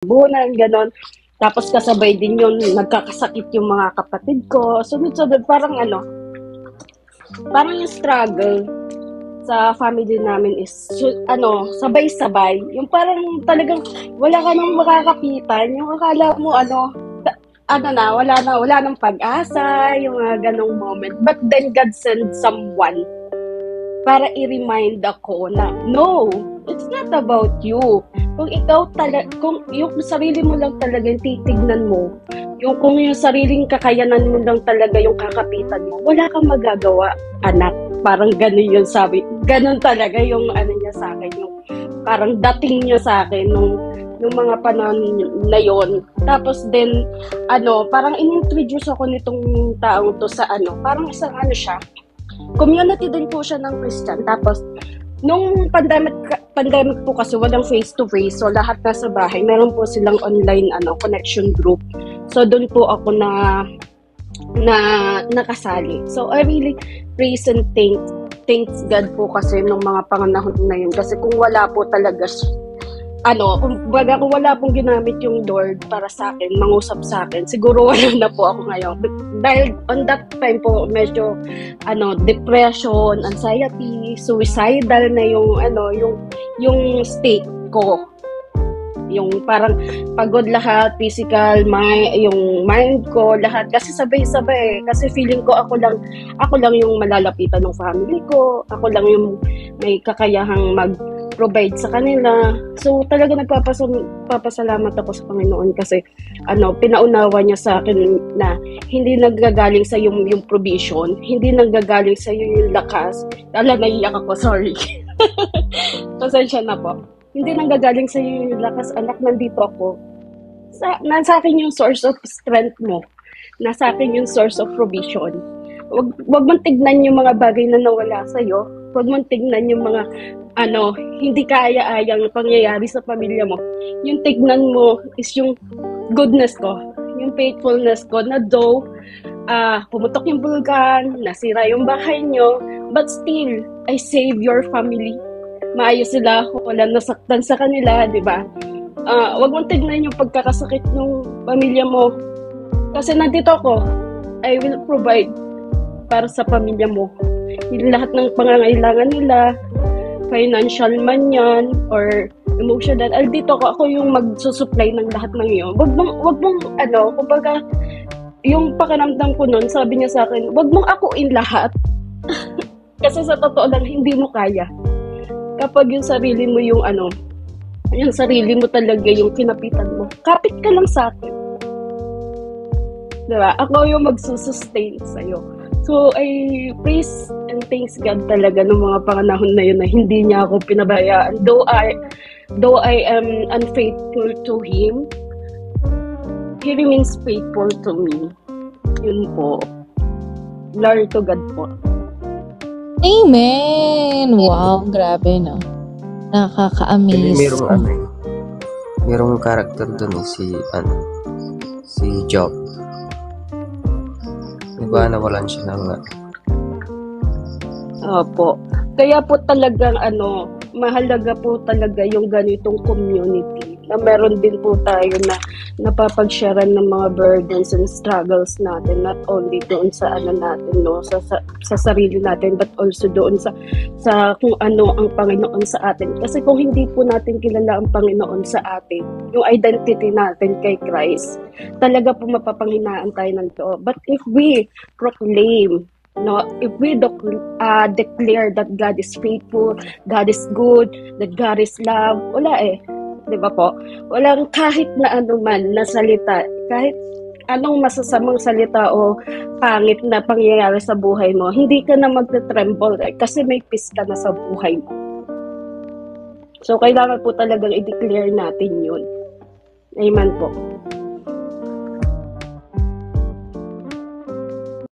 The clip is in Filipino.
buhunan, gano'n. Tapos kasabay din yun, nagkakasakit yung mga kapatid ko. Sunod-sunod, parang ano, parang yung struggle sa family namin is, sabay-sabay. Yung parang talagang wala ka nang makakapitan. Yung akala mo, wala nang pag-asa, yung mga ganong moment. But then God sent someone para i-remind ako na, no, it's not about you. Kung yung sarili mo lang talaga yung titignan mo, kung yung sariling kakayanan mo lang talaga yung kakapitan mo, wala kang magagawa, anak. Parang ganun yung sabi. Ganun talaga yung niya sa akin, yung parang dating niya sa akin nung mga panahon na yon. Tapos then, parang in-introduce ako nitong taong to sa parang isang siya, community din po siya ng Christian. Tapos, nung pandemic po kasi walang face-to-face, so lahat nasa bahay, meron po silang online connection group. So, doon po ako na nakasali. So, I really praise and thanks God po kasi nung mga panganahon na yun. Kasi kung wala po talaga, kung wala pong ginamit yung Lord para sa akin, mangusap sa akin, siguro wala na po ako ngayon. Dahil on that time po, medyo, depression, anxiety, suicidal na yung state ko. Yung parang pagod lahat, physical, yung mind ko, lahat. Kasi sabay-sabay. Kasi feeling ko ako lang yung malalapitan ng family ko. Ako lang yung may kakayahang mag-provide sa kanila. So talaga nagpapasalamat ako sa Panginoon kasi pinaunawa niya sa akin na hindi naggagaling sa yung provision, hindi naggagaling sa yung lakas. Naiyak ako, sorry. Pasensya na po. Hindi nanggagaling sa iyo yung lakas, anak, nandito ako. Nasa akin yung source of strength mo. Nasa akin yung source of provision. Wag mong tignan yung mga bagay na nawala sa iyo. Wag mong tignan yung mga hindi kaya-ayang pangyayari sa pamilya mo. Yung tignan mo is yung goodness ko, yung faithfulness ko na though pumutok yung bulkan, nasira yung bahay nyo, but still, I save your family. Maayos sila, walang nasaktan sa kanila, di ba? Wag mong tignan yung pagkakasakit ng pamilya mo. Kasi nandito ako, I will provide para sa pamilya mo. Yung lahat ng pangangailangan nila, financial man yan, or emotional, dito ako yung magsusupply ng lahat ng iyo. Wag mong, kumbaga, yung pakiramdam ko nun, sabi niya sa akin, wag mong akuin lahat. Kasi sa totoo lang, hindi mo kaya. Kapag yung sarili mo yung sarili mo talaga yung kinapitan mo, kapit ka lang sa akin. Diba? Ako yung magsusustain sa'yo. So, I praise and thanks God talaga ng mga panganahon na yun na hindi niya ako pinabayaan. Though I am unfaithful to Him, He remains faithful to me. Yun po. Glory to God po. Amen! Wow, grabe no. Nakaka-amaze. Merong character doon si Job. Diba nawalan siya ng Opo. Kaya po talagang mahalaga po talaga yung ganitong community na meron din po tayo na napapag-sharean ng mga burdens and struggles natin, not only doon sa natin, no, sa sarili natin, but also doon sa kung ano ang Panginoon sa atin. Kasi kung hindi po natin kilala ang Panginoon sa atin, yung identity natin kay Christ, talaga po mapapanghinaan tayo ng loob. But if we proclaim, if we declare that God is faithful, God is good, that God is love, wala di ba po? Walang kahit na man na salita, kahit anong masasamang salita o pangit na pangyayari sa buhay mo, hindi ka na magte-tremble kasi may peace ka na sa buhay mo. So, kailangan po talagang i-declare natin yun. Amen po.